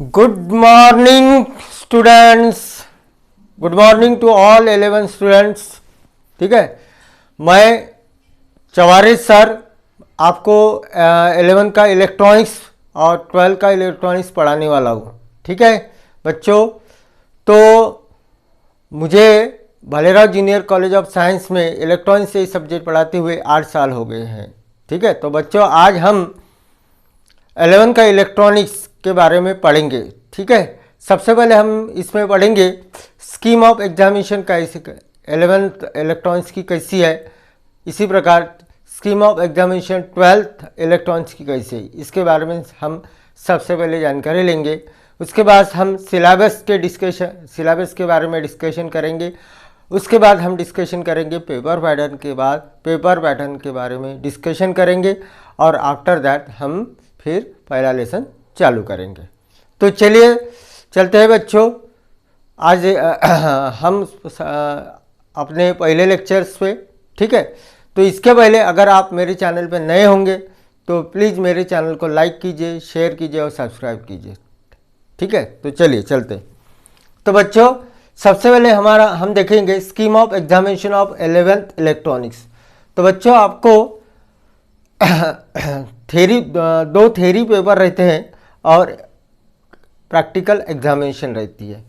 Good morning students, good morning to all 11 students. ठीक है, मैं चवारिस सर आपको 11 का इलेक्ट्रॉनिक्स और 12 का इलेक्ट्रॉनिक्स पढ़ाने वाला हूँ। ठीक है बच्चों, तो मुझे Bhalerao junior college of science में इलेक्ट्रॉनिक्स से सब्जेक्ट पढ़ाते हुए 8 साल हो गए हैं। ठीक है, तो बच्चों आज हम 11 का इलेक्ट्रॉनिक्स के बारे में पढ़ेंगे। ठीक है, सबसे पहले हम इसमें पढ़ेंगे स्कीम ऑफ एग्जामिनेशन कैसे 11th इलेक्ट्रॉनिक्स की कैसी है, इसी प्रकार scheme of examination 12th electronics की कैसी है, इसके बारे में हम सबसे पहले जानकारी लेंगे। उसके बाद हम सिलेबस के बारे में डिस्कशन करेंगे। उसके बाद हम डिस्कशन करेंगे पेपर पैटर्न के बारे में डिस्कशन करेंगे और आफ्टर दैट हम फिर पहला लेसन चालू करेंगे। तो चलिए चलते हैं बच्चों, आज हम अपने पहले लेक्चर्स पे। ठीक है, तो इसके पहले अगर आप मेरे चैनल पे नए होंगे तो प्लीज़ मेरे चैनल को लाइक कीजिए, शेयर कीजिए और सब्सक्राइब कीजिए। ठीक है, तो चलिए चलते। तो बच्चों सबसे पहले हम देखेंगे scheme of examination of 11th electronics. तो बच्चों आपको दो थेरी पेपर रहते हैं और प्रैक्टिकल एग्जामिनेशन रहती है।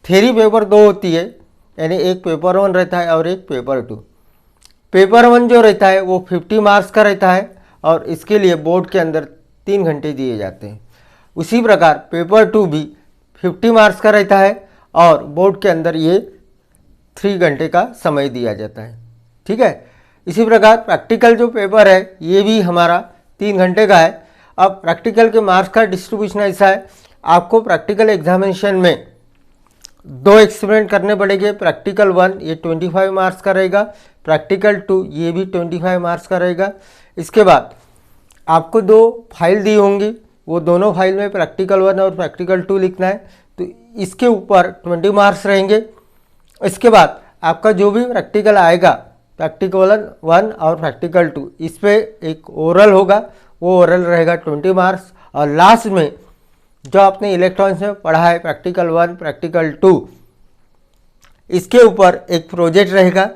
थेरी पेपर दो होती है, यानी एक पेपर 1 रहता है और एक पेपर 2। पेपर 1 जो रहता है वो 50 मार्क्स का रहता है और इसके लिए बोर्ड के अंदर 3 घंटे दिए जाते हैं। उसी प्रकार पेपर 2 भी 50 मार्क्स का रहता है और बोर्ड के अंदर ये 3 घंटे का समय दिया जाता है। ठीक है, इसी प्रकार प्रैक्टिकल जो पेपर है ये भी हमारा 3 घंटे का है। अब प्रैक्टिकल के मार्क्स का डिस्ट्रीब्यूशन ऐसा है, आपको प्रैक्टिकल एग्जामिनेशन में 2 एक्सपेरिमेंट करने पड़ेंगे। प्रैक्टिकल 1 ये 25 मार्क्स का रहेगा, प्रैक्टिकल 2 ये भी 25 मार्क्स का रहेगा। इसके बाद आपको 2 फाइल दी होंगी, वो दोनों फाइल में प्रैक्टिकल 1 और प्रैक्टिकल 2 लिखना है, तो इसके ऊपर 20 मार्क्स रहेंगे। इसके बाद आपका जो भी प्रैक्टिकल आएगा, प्रैक्टिकल 1 और प्रैक्टिकल 2, इस पर एक ओरल होगा, वो ओरल रहेगा 20 मार्क्स। और लास्ट में जो आपने इलेक्ट्रॉनिक्स में पढ़ा है प्रैक्टिकल 1 प्रैक्टिकल 2, इसके ऊपर एक प्रोजेक्ट रहेगा।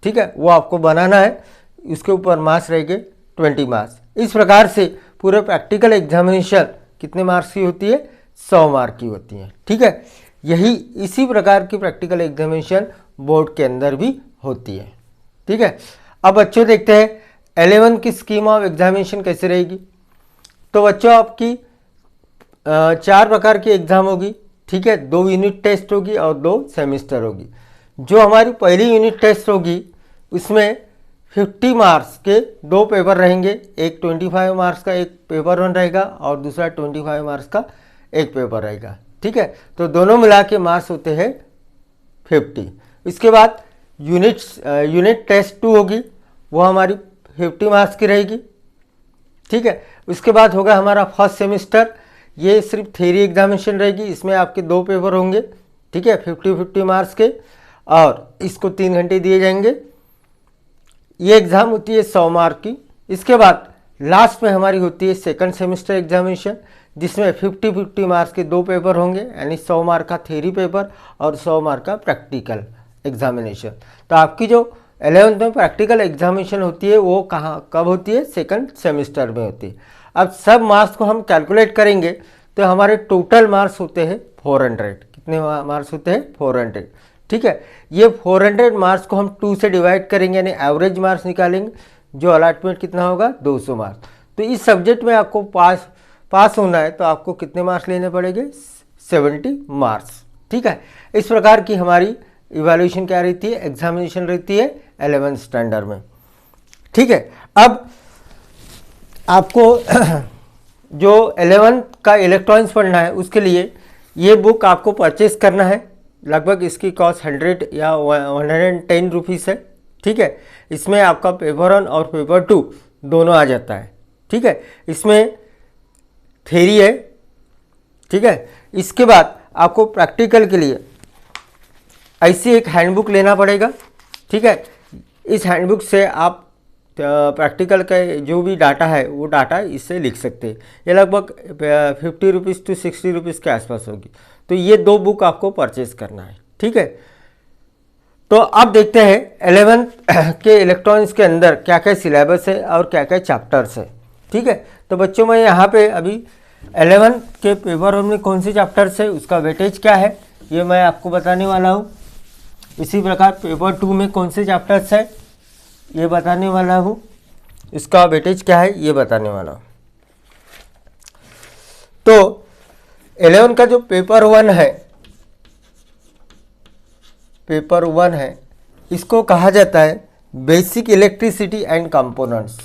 ठीक है, वो आपको बनाना है, उसके ऊपर मार्क्स रहेंगे 20 मार्क्स। इस प्रकार से पूरे प्रैक्टिकल एग्जामिनेशन कितने मार्क्स की होती है? 100 मार्क की होती है। ठीक है, इसी प्रकार की प्रैक्टिकल एग्जामिनेशन बोर्ड के अंदर भी होती है। ठीक है, अब बच्चों देखते हैं 11 की स्कीम ऑफ एग्जामिनेशन कैसे रहेगी। तो बच्चों आपकी 4 प्रकार की एग्जाम होगी। ठीक है, 2 यूनिट टेस्ट होगी और 2 सेमेस्टर होगी। जो हमारी पहली यूनिट टेस्ट होगी उसमें 50 मार्क्स के 2 पेपर रहेंगे, एक 25 मार्क्स का एक पेपर 1 रहेगा और दूसरा 25 मार्क्स का एक पेपर रहेगा। ठीक है, तो दोनों मिला के मार्क्स होते हैं 50। इसके बाद यूनिट टेस्ट 2 होगी, वो हमारी 50 मार्क्स की रहेगी। ठीक है, उसके बाद होगा हमारा फर्स्ट सेमेस्टर, ये सिर्फ थ्योरी एग्जामिनेशन रहेगी, इसमें आपके 2 पेपर होंगे। ठीक है, 50 मार्क्स के, और इसको 3 घंटे दिए जाएंगे। ये एग्ज़ाम होती है 100 मार्क की। इसके बाद लास्ट में हमारी होती है सेकंड सेमेस्टर एग्जामिनेशन, जिसमें 50 मार्क्स के 2 पेपर होंगे, यानी 100 मार्क का थ्योरी पेपर और 100 मार्क का प्रैक्टिकल एग्जामिनेशन। तो आपकी जो 11th में प्रैक्टिकल एग्जामिनेशन होती है वो कब होती है? सेकंड सेमेस्टर में होती है। अब सब मार्क्स को हम कैलकुलेट करेंगे तो हमारे टोटल मार्क्स होते हैं 400। कितने मार्क्स होते हैं? 400। ठीक है, ये 400 मार्क्स को हम 2 से डिवाइड करेंगे, यानी एवरेज मार्क्स निकालेंगे, जो अलॉटमेंट कितना होगा? 200 मार्क्स। तो इस सब्जेक्ट में आपको पास होना है तो आपको कितने मार्क्स लेने पड़ेंगे? 70 मार्क्स। ठीक है, इस प्रकार की हमारी इवैल्यूएशन क्या रहती है? एग्जामिनेशन रहती है 11th स्टैंडर्ड में। ठीक है, अब आपको जो 11th का इलेक्ट्रॉनिक्स पढ़ना है उसके लिए ये बुक आपको परचेस करना है। लगभग इसकी कॉस्ट 100 या 110 रुपीज़ है। ठीक है, इसमें आपका पेपर 1 और पेपर 2 दोनों आ जाता है। ठीक है, इसमें थ्योरी है। ठीक है, इसके बाद आपको प्रैक्टिकल के लिए ऐसी एक हैंडबुक लेना पड़ेगा। ठीक है, इस हैंडबुक से आप प्रैक्टिकल का जो भी डाटा है वो डाटा इससे लिख सकते हैं। ये लगभग 50 रुपीज़ टू 60 रुपीज़ के आसपास होगी। तो ये 2 बुक आपको परचेज करना है, ठीक है। तो अब देखते हैं 11th के इलेक्ट्रॉनिक्स के अंदर क्या क्या सिलेबस है और क्या क्या चैप्टर्स है, ठीक है। तो बच्चों मैं यहाँ पे अभी 11th के पेपर 1 में कौन से चैप्टर्स है, उसका वेटेज क्या है, ये मैं आपको बताने वाला हूँ। इसी प्रकार पेपर 2 में कौन से चैप्टर्स है ये बताने वाला हूँ, इसका वेटेज क्या है ये बताने वाला हूँ। तो 11 का जो पेपर 1 है, पेपर 1 है, इसको कहा जाता है बेसिक इलेक्ट्रिसिटी एंड कंपोनेंट्स।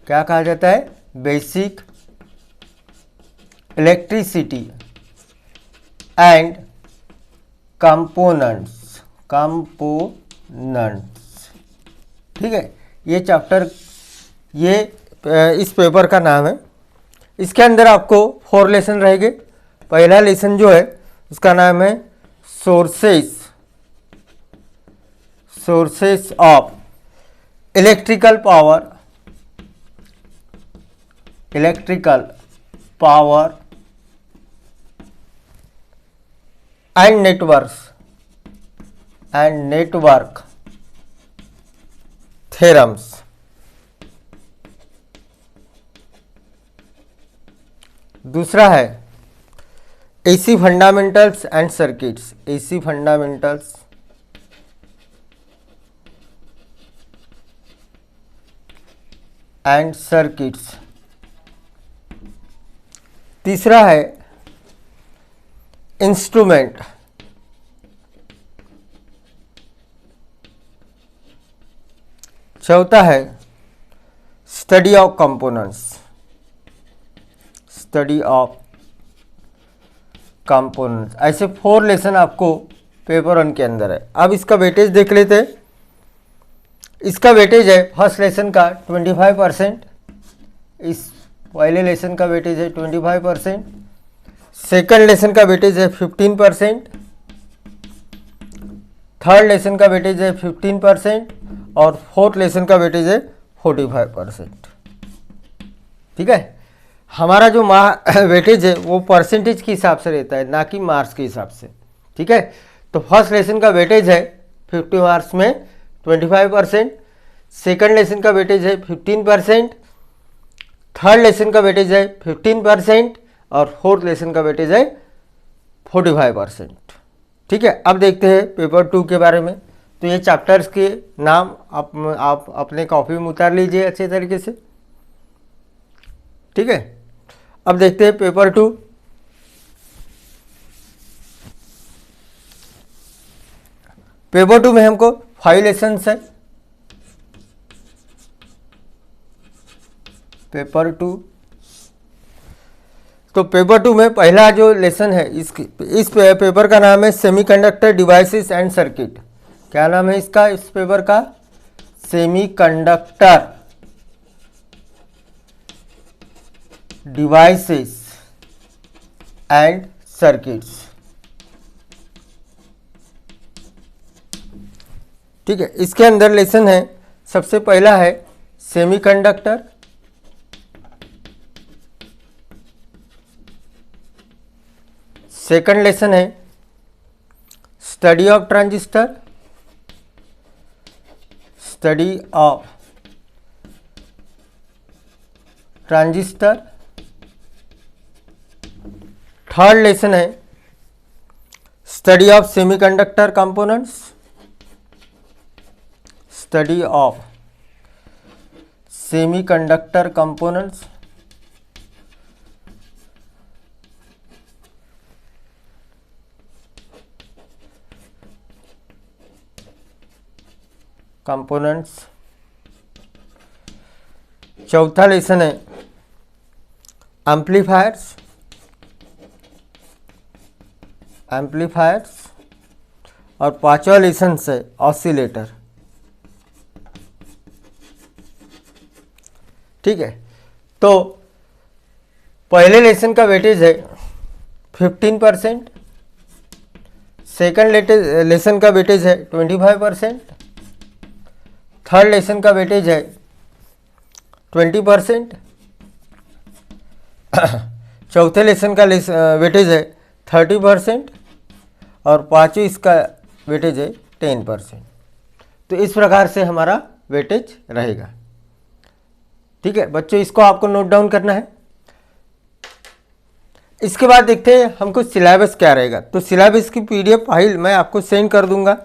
क्या कहा जाता है? बेसिक इलेक्ट्रिसिटी एंड कंपोनेंट्स, ठीक है। ये चैप्टर ये इस पेपर का नाम है। इसके अंदर आपको 4 लेसन रहेंगे। पहला लेसन जो है उसका नाम है sources of electrical power and network theorems. दूसरा है AC fundamentals and circuits, AC fundamentals and circuits. तीसरा है इंस्ट्रूमेंट, चौथा है स्टडी ऑफ कंपोनेंट्स, ऐसे 4 लेसन आपको पेपर 1 के अंदर है। अब इसका वेटेज देख लेते हैं। इसका वेटेज है फर्स्ट लेसन का 25%, इस पहले लेसन का वेटेज है 25%, सेकंड लेसन का वेटेज है 15%, थर्ड लेसन का वेटेज है 15% और फोर्थ लेसन का वेटेज है 45%, ठीक है। हमारा जो वेटेज है वो परसेंटेज के हिसाब से रहता है, ना कि मार्क्स के हिसाब से, ठीक है। तो फर्स्ट लेसन का वेटेज है 50 मार्क्स में 25%, सेकंड लेसन का वेटेज है 15%, थर्ड लेसन का वेटेज है 15% और फोर्थ लेसन का वेटेज है 45%, ठीक है। अब देखते हैं पेपर 2 के बारे में। तो ये चैप्टर्स के नाम आप अपने कॉपी में उतार लीजिए अच्छे तरीके से, ठीक है। अब देखते हैं पेपर 2। पेपर 2 में हमको 5 लेसन्स है। पेपर 2, तो पेपर 2 में पहला जो लेसन है इस पेपर का नाम है सेमीकंडक्टर डिवाइसेस एंड सर्किट। क्या नाम है इसका, इस पेपर का? सेमीकंडक्टर डिवाइसेस एंड सर्किट्स, ठीक है। इसके अंदर लेसन है, सबसे पहला है सेमीकंडक्टर, सेकंड लेसन है study of transistor, third lesson है स्टडी ऑफ सेमीकंडक्टर कंपोनेंट्स, चौथा लेसन है एम्पलीफायर्स, और पांचवा लेसन है ऑसिलेटर, ठीक है। तो पहले लेसन का वेटेज है 15%, सेकंड लेसन का वेटेज है 25%, थर्ड लेसन का वेटेज है 20%, चौथे लेसन का वेटेज है 30% और पाँचवीं इसका वेटेज है 10%। तो इस प्रकार से हमारा वेटेज रहेगा। ठीक है बच्चों, इसको आपको नोट डाउन करना है। इसके बाद देखते हैं हमको सिलेबस क्या रहेगा। तो सिलेबस की पीडीएफ फाइल मैं आपको सेंड कर दूंगा।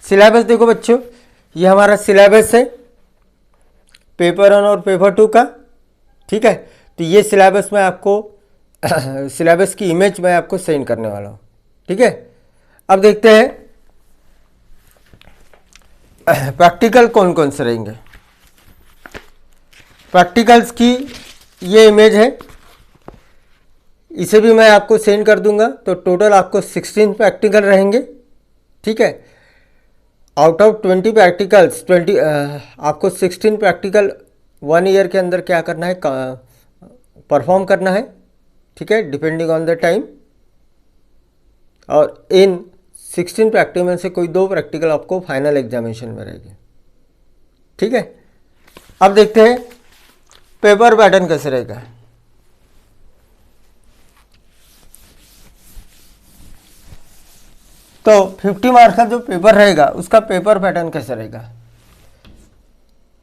सिलेबस देखो बच्चों, ये हमारा सिलेबस है पेपर 1 और पेपर 2 का। ठीक है, तो ये सिलेबस मैं आपको सिलेबस की इमेज मैं आपको सेंड करने वाला हूँ। ठीक है, अब देखते हैं प्रैक्टिकल कौन कौन से रहेंगे। प्रैक्टिकल्स की ये इमेज है, इसे भी मैं आपको सेंड कर दूंगा। तो टोटल आपको 16 प्रैक्टिकल रहेंगे। ठीक है, आउट ऑफ 20 प्रैक्टिकल्स आपको 16 प्रैक्टिकल 1 ईयर के अंदर क्या करना है, परफॉर्म करना है। ठीक है, डिपेंडिंग ऑन द टाइम। और इन 16 प्रैक्टिकल में से कोई 2 प्रैक्टिकल आपको फाइनल एग्जामिनेशन में रहेगी। ठीक है, अब देखते हैं पेपर पैटर्न कैसे रहेगा। तो 50 मार्क्स का जो पेपर रहेगा उसका पेपर पैटर्न कैसे रहेगा।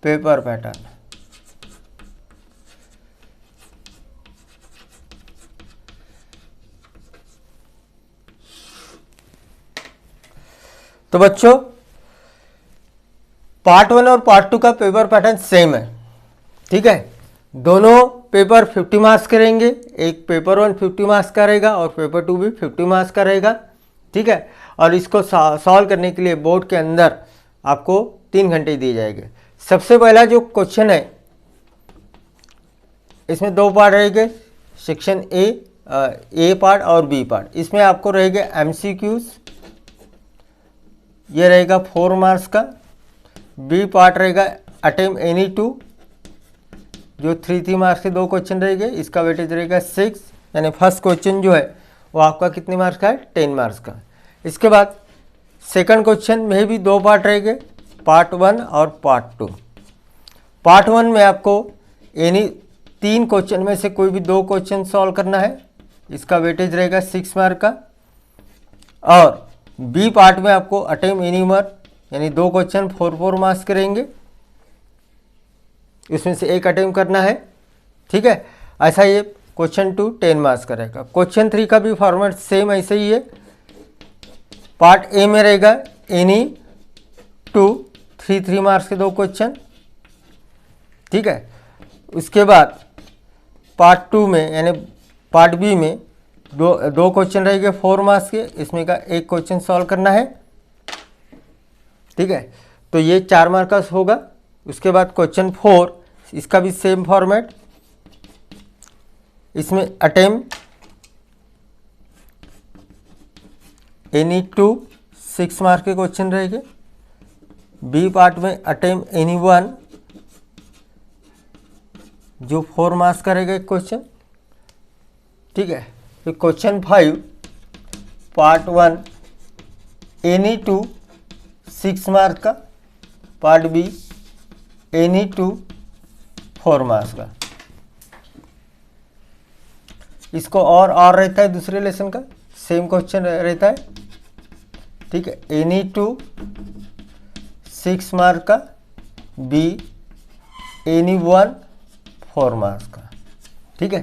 पेपर पैटर्न तो बच्चों पार्ट 1 और पार्ट 2 का पेपर पैटर्न सेम है। ठीक है, दोनों पेपर 50 मार्क्स के रहेंगे। एक पेपर 1 50 मार्क्स का रहेगा और पेपर 2 भी 50 मार्क्स का रहेगा। ठीक है, और इसको सॉल्व करने के लिए बोर्ड के अंदर आपको 3 घंटे दिए जाएंगे। सबसे पहला जो क्वेश्चन है, इसमें 2 पार्ट रहेंगे, सेक्शन ए पार्ट और बी पार्ट। इसमें आपको रहेगा MCQs, ये रहेगा 4 मार्क्स का। बी पार्ट रहेगा अटेम्प्ट एनी 2, जो 3 मार्क्स के 2 क्वेश्चन रहेंगे। इसका वेटेज रहेगा 6, यानी फर्स्ट क्वेश्चन जो है वो आपका कितने मार्क्स का है, 10 मार्क्स का। इसके बाद सेकंड क्वेश्चन में भी 2 पार्ट रहेंगे, पार्ट 1 और पार्ट 2। पार्ट 1 में आपको एनी 3 क्वेश्चन में से कोई भी 2 क्वेश्चन सॉल्व करना है। इसका वेटेज रहेगा 6 मार्क का। और बी पार्ट में आपको अटेम्प्ट एनी वन, यानी 2 क्वेश्चन 4 मार्क्स के रहेंगे। इसमें से एक अटेम्प्ट करना है। ठीक है, ऐसा ये क्वेश्चन 2 10 मार्क्स का रहेगा। क्वेश्चन 3 का भी फॉर्मेट सेम ऐसे ही है। पार्ट ए में रहेगा एनी 2 3 मार्क्स के 2 क्वेश्चन। ठीक है, उसके बाद पार्ट 2 में यानी पार्ट बी में दो क्वेश्चन रहेंगे 4 मार्क्स के। इसमें का एक क्वेश्चन सॉल्व करना है। ठीक है, तो ये 4 मार्क्स का होगा। उसके बाद क्वेश्चन 4, इसका भी सेम फॉर्मेट। इसमें अटेम्प्ट एनी 2 6 मार्क्स के क्वेश्चन रहेंगे। बी पार्ट में अटेम्प्ट एनी वन, जो 4 मार्क्स का रहेगा एक क्वेश्चन। ठीक है, फिर क्वेश्चन 5 पार्ट 1 एनी 2 6 मार्क्स का। पार्ट बी एनी 2 4 मार्क्स का। इसको और रहता है दूसरे लेसन का सेम क्वेश्चन रहता है। ठीक है, एनी 2 6 मार्क्स का, बी एनी 1 4 मार्क्स का। ठीक है,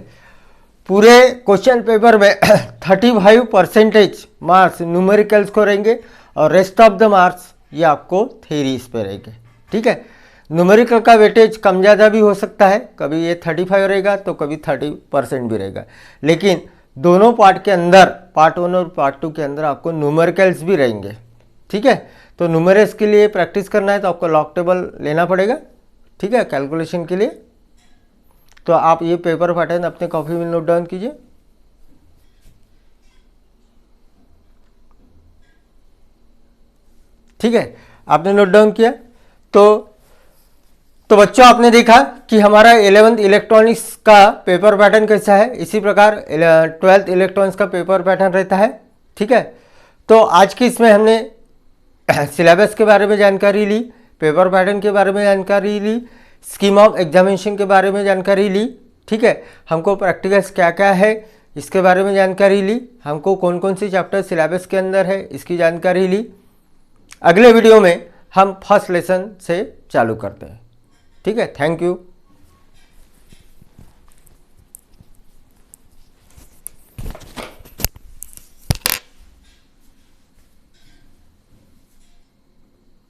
पूरे क्वेश्चन पेपर में 35% मार्क्स न्यूमेरिकल्स को रहेंगे और रेस्ट ऑफ द मार्क्स ये आपको थ्योरीज पे रहेंगे। ठीक है, न्यूमेरिकल का वेटेज कम ज़्यादा भी हो सकता है, कभी ये 35 रहेगा तो कभी 30% भी रहेगा। लेकिन दोनों पार्ट के अंदर, पार्ट 1 और पार्ट 2 के अंदर आपको न्यूमेरिकल्स भी रहेंगे। ठीक है, तो न्यूमेरिकल्स के लिए प्रैक्टिस करना है तो आपको लॉग टेबल लेना पड़ेगा। ठीक है, कैलकुलेशन के लिए। तो आप ये पेपर पैटर्न अपने कॉपी में नोट डाउन कीजिए। ठीक है, आपने नोट डाउन किया। तो बच्चों आपने देखा कि हमारा 11th इलेक्ट्रॉनिक्स का पेपर पैटर्न कैसा है। इसी प्रकार 12th इलेक्ट्रॉनिक्स का पेपर पैटर्न रहता है। ठीक है, तो आज की इसमें हमने सिलेबस के बारे में जानकारी ली, पेपर पैटर्न के बारे में जानकारी ली, स्कीम ऑफ एग्जामिनेशन के बारे में जानकारी ली। ठीक है, हमको प्रैक्टिकल्स क्या क्या है इसके बारे में जानकारी ली, हमको कौन कौन सी चैप्टर सिलेबस के अंदर है इसकी जानकारी ली। अगले वीडियो में हम फर्स्ट लेसन से चालू करते हैं। ठीक है, थैंक यू।